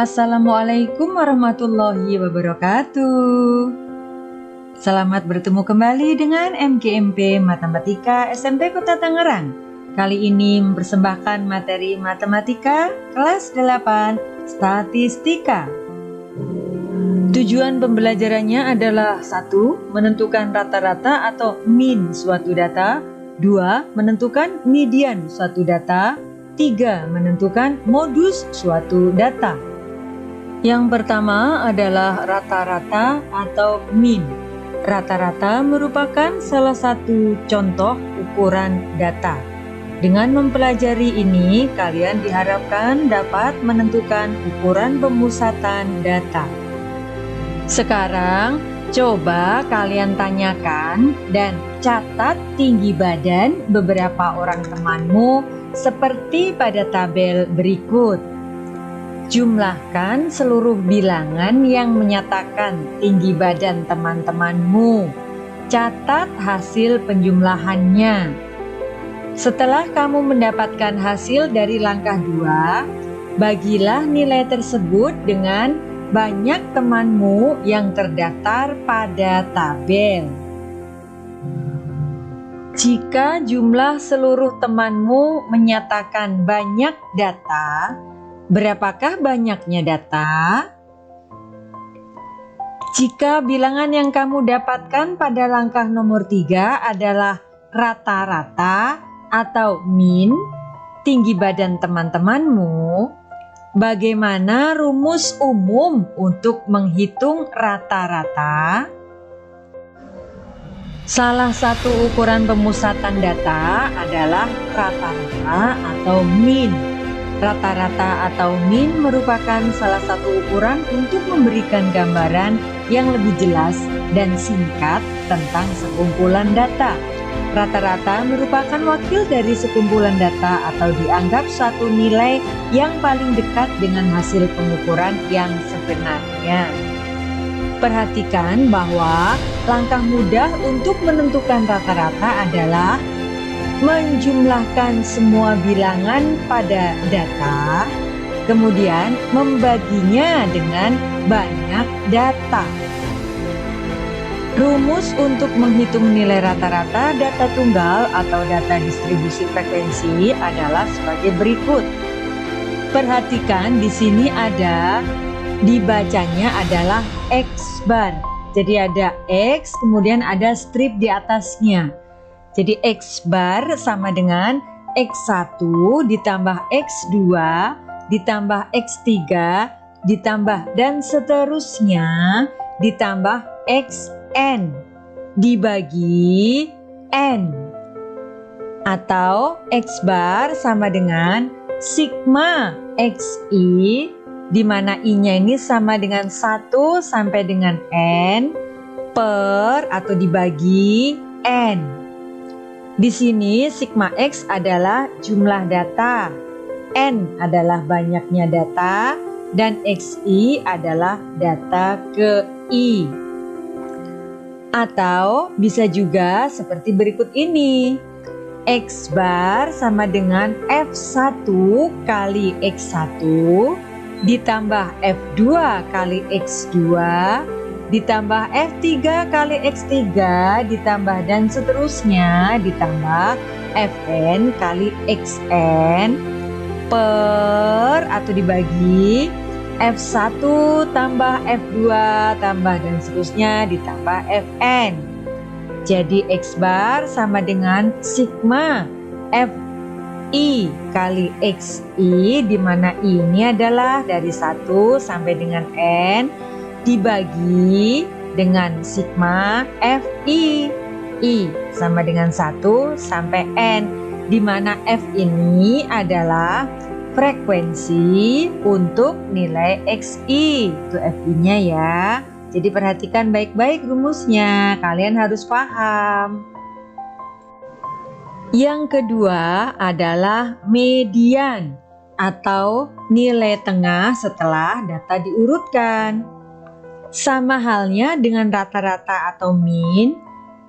Assalamualaikum warahmatullahi wabarakatuh. Selamat bertemu kembali dengan MGMP Matematika SMP Kota Tangerang. Kali ini mempersembahkan materi matematika kelas 8 statistika. Tujuan pembelajarannya adalah 1. Menentukan rata-rata atau mean suatu data. 2. Menentukan median suatu data. 3. Menentukan modus suatu data. Yang pertama adalah rata-rata atau mean. Rata-rata merupakan salah satu contoh ukuran data. Dengan mempelajari ini, kalian diharapkan dapat menentukan ukuran pemusatan data. Sekarang, coba kalian tanyakan dan catat tinggi badan beberapa orang temanmu seperti pada tabel berikut. Jumlahkan seluruh bilangan yang menyatakan tinggi badan teman-temanmu. Catat hasil penjumlahannya. Setelah kamu mendapatkan hasil dari langkah 2, bagilah nilai tersebut dengan banyak temanmu yang terdaftar pada tabel. Jika jumlah seluruh temanmu menyatakan banyak data, berapakah banyaknya data? Jika bilangan yang kamu dapatkan pada langkah nomor 3 adalah rata-rata atau mean, tinggi badan teman-temanmu, bagaimana rumus umum untuk menghitung rata-rata? Salah satu ukuran pemusatan data adalah rata-rata atau mean. Rata-rata atau mean merupakan salah satu ukuran untuk memberikan gambaran yang lebih jelas dan singkat tentang sekumpulan data. Rata-rata merupakan wakil dari sekumpulan data atau dianggap suatu nilai yang paling dekat dengan hasil pengukuran yang sebenarnya. Perhatikan bahwa langkah mudah untuk menentukan rata-rata adalah menjumlahkan semua bilangan pada data, kemudian membaginya dengan banyak data. Rumus untuk menghitung nilai rata-rata data tunggal atau data distribusi frekuensi adalah sebagai berikut. Perhatikan di sini dibacanya adalah X bar. Jadi ada X, kemudian ada strip di atasnya. Jadi X bar sama dengan X1 ditambah X2 ditambah X3 ditambah dan seterusnya ditambah Xn dibagi N. Atau X bar sama dengan sigma Xi, di mana I-nya ini sama dengan 1 sampai dengan N per atau dibagi N. Di sini sigma X adalah jumlah data, N adalah banyaknya data, dan Xi adalah data ke I. Atau bisa juga seperti berikut ini. X bar sama dengan F1 kali X1 ditambah F2 kali X2 ditambah F3 kali X3 ditambah dan seterusnya ditambah Fn kali Xn per atau dibagi F1 tambah F2 tambah dan seterusnya ditambah Fn. Jadi X bar sama dengan sigma Fi kali Xi, di mana I ini adalah dari 1 sampai dengan N dibagi dengan sigma Fi. I sama dengan 1 sampai N, di mana F ini adalah frekuensi untuk nilai Xi. Itu Fi-nya ya. Jadi perhatikan baik-baik rumusnya, kalian harus paham. Yang kedua adalah median atau nilai tengah setelah data diurutkan. Sama halnya dengan rata-rata atau mean,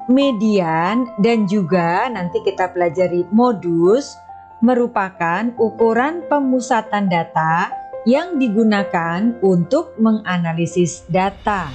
median, dan juga nanti kita pelajari modus merupakan ukuran pemusatan data yang digunakan untuk menganalisis data.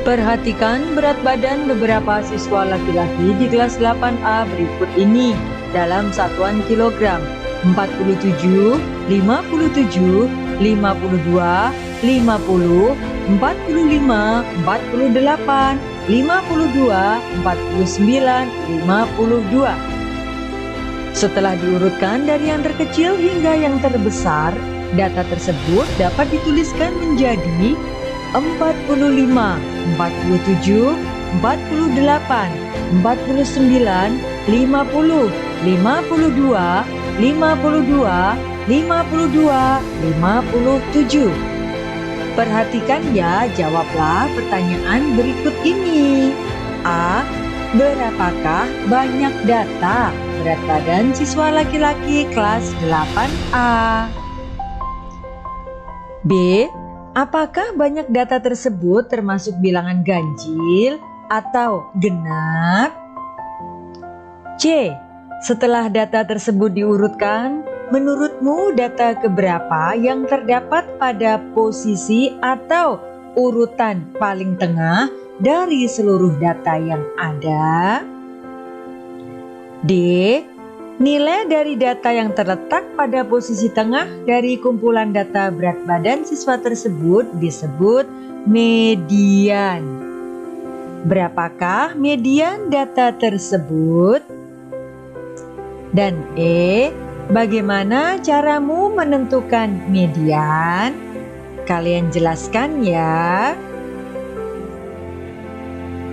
Perhatikan berat badan beberapa siswa laki-laki di kelas 8A berikut ini dalam satuan kilogram: 47, 57, 52, 50, 45, 48, 52, 49, 52. Setelah diurutkan dari yang terkecil hingga yang terbesar, data tersebut dapat dituliskan menjadi 45, 47, 48, 49, 50, 52, 52, 52, 57. Perhatikan ya, jawablah pertanyaan berikut ini. A. Berapakah banyak data berat badan siswa laki-laki kelas 8A? B. Apakah banyak data tersebut termasuk bilangan ganjil atau genap? C. Setelah data tersebut diurutkan, menurutmu data keberapa yang terdapat pada posisi atau urutan paling tengah dari seluruh data yang ada? D. Nilai dari data yang terletak pada posisi tengah dari kumpulan data berat badan siswa tersebut disebut median. Berapakah median data tersebut? Dan E. Bagaimana caramu menentukan median? Kalian jelaskan ya.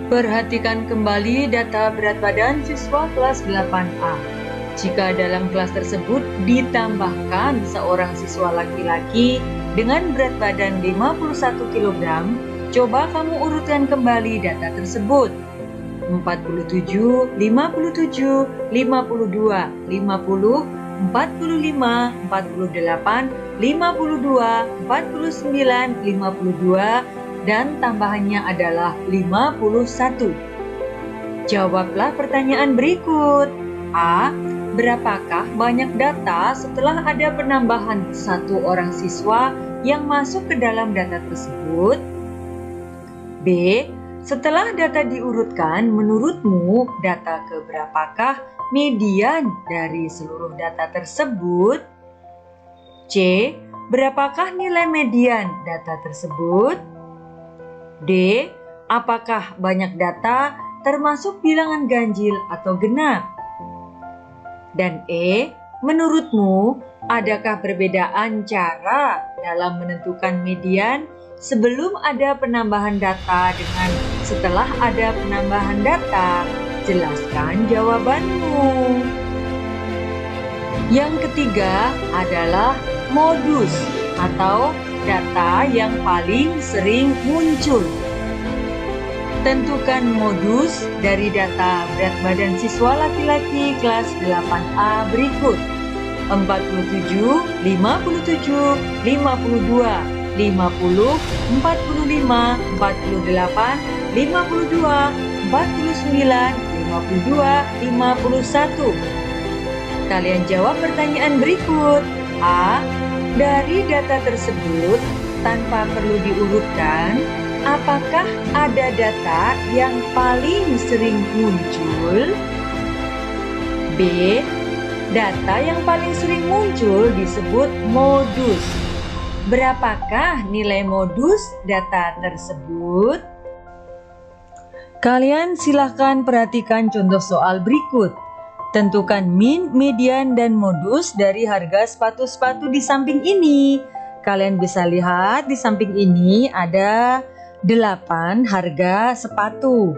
Perhatikan kembali data berat badan siswa kelas 8A. Jika dalam kelas tersebut ditambahkan seorang siswa laki-laki dengan berat badan 51 kg, coba kamu urutkan kembali data tersebut. 47, 57, 52, 50, 45, 48, 52, 49, 52, dan tambahannya adalah 51. Jawablah pertanyaan berikut. A. Berapakah banyak data setelah ada penambahan satu orang siswa yang masuk ke dalam data tersebut? B. Setelah data diurutkan, menurutmu data keberapakah median dari seluruh data tersebut? C. Berapakah nilai median data tersebut? D. Apakah banyak data termasuk bilangan ganjil atau genap? Dan E. Menurutmu, adakah perbedaan cara dalam menentukan median sebelum ada penambahan data dengan setelah ada penambahan data? Jelaskan jawabanmu. Yang ketiga adalah modus atau data yang paling sering muncul. Tentukan modus dari data berat badan siswa laki-laki kelas 8A berikut: 47, 57, 52, 50, 45, 48, 52, 49, 52, 51. Kalian jawab pertanyaan berikut. A. Dari data tersebut, tanpa perlu diurutkan, apakah ada data yang paling sering muncul? B. Data yang paling sering muncul disebut modus. Berapakah nilai modus data tersebut? Kalian silahkan perhatikan contoh soal berikut. Tentukan min, median, dan modus dari harga sepatu-sepatu di samping ini. Kalian bisa lihat di samping ini ada 8 harga sepatu.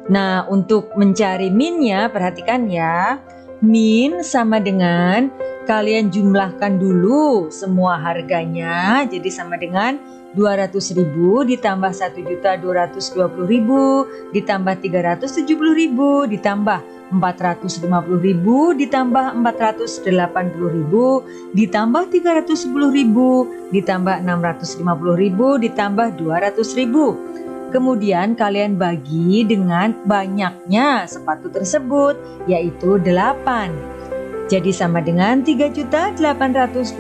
Nah, untuk mencari minnya, perhatikan ya. Min sama dengan kalian jumlahkan dulu semua harganya, jadi sama dengan 200.000 ditambah 1.220.000 ditambah 370.000 ditambah 450.000 ditambah 480.000 ditambah 310.000 ditambah 650.000 ditambah 200.000. Kemudian kalian bagi dengan banyaknya sepatu tersebut, yaitu 8. Jadi sama dengan 3.880.000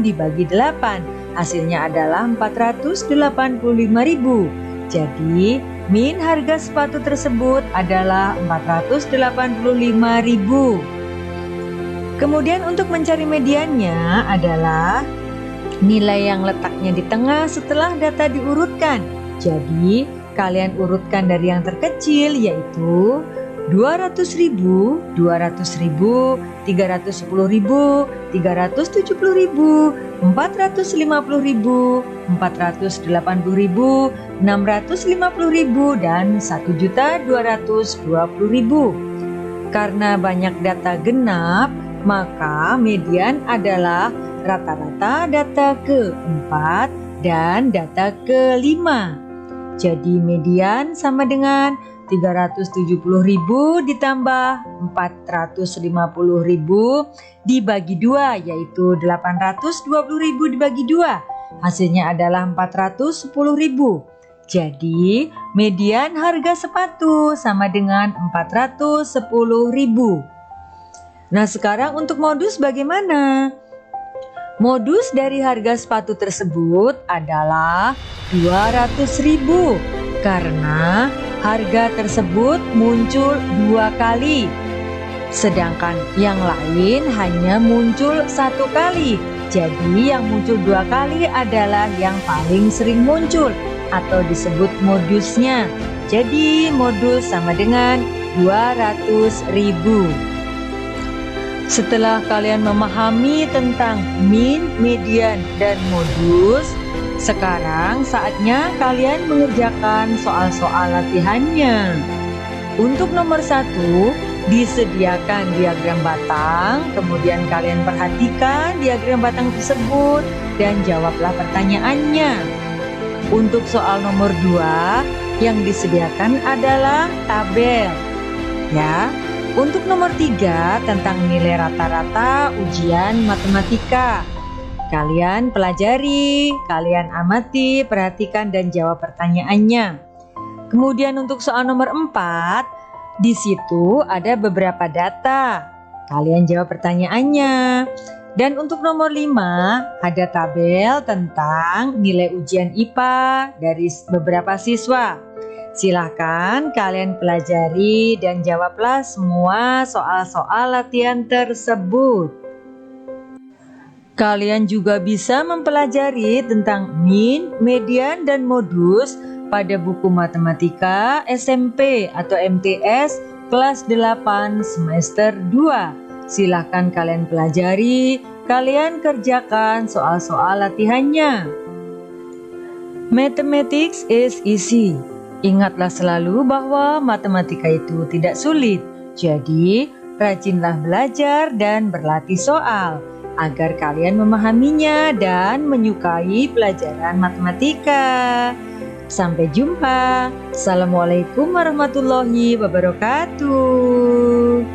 dibagi 8. Hasilnya adalah 485.000. Jadi min harga sepatu tersebut adalah 485.000. Kemudian untuk mencari mediannya adalah nilai yang letaknya di tengah setelah data diurutkan. Jadi kalian urutkan dari yang terkecil, yaitu 200.000, 200.000, 310.000, 370.000, 450.000, 480.000, 650.000, dan 1.220.000. Karena banyak data genap, maka median adalah rata-rata data ke-4 dan data ke-5. Jadi median sama dengan 370.000 ditambah 450.000 dibagi 2, yaitu 820.000 dibagi 2. Hasilnya adalah 410.000. Jadi median harga sepatu sama dengan 410.000. Nah, sekarang untuk modus bagaimana? Modus dari harga sepatu tersebut adalah 200.000 karena harga tersebut muncul 2 kali. Sedangkan yang lain hanya muncul 1 kali. Jadi yang muncul 2 kali adalah yang paling sering muncul atau disebut modusnya. Jadi modus sama dengan 200.000. Setelah kalian memahami tentang min, median, dan modus, sekarang saatnya kalian mengerjakan soal-soal latihannya. Untuk nomor 1, disediakan diagram batang, kemudian kalian perhatikan diagram batang tersebut dan jawablah pertanyaannya. Untuk soal nomor 2, yang disediakan adalah tabel. Ya. Untuk nomor 3 tentang nilai rata-rata ujian matematika. Kalian pelajari, kalian amati, perhatikan dan jawab pertanyaannya. Kemudian untuk soal nomor 4, di situ ada beberapa data. Kalian jawab pertanyaannya. Dan untuk nomor 5, ada tabel tentang nilai ujian IPA dari beberapa siswa. Silahkan kalian pelajari dan jawablah semua soal-soal latihan tersebut. Kalian juga bisa mempelajari tentang min, median, dan modus pada buku matematika SMP atau MTS kelas 8 semester 2. Silahkan kalian pelajari, kalian kerjakan soal-soal latihannya. Mathematics is easy. Ingatlah selalu bahwa matematika itu tidak sulit. Jadi, rajinlah belajar dan berlatih soal agar kalian memahaminya dan menyukai pelajaran matematika. Sampai jumpa. Assalamualaikum warahmatullahi wabarakatuh.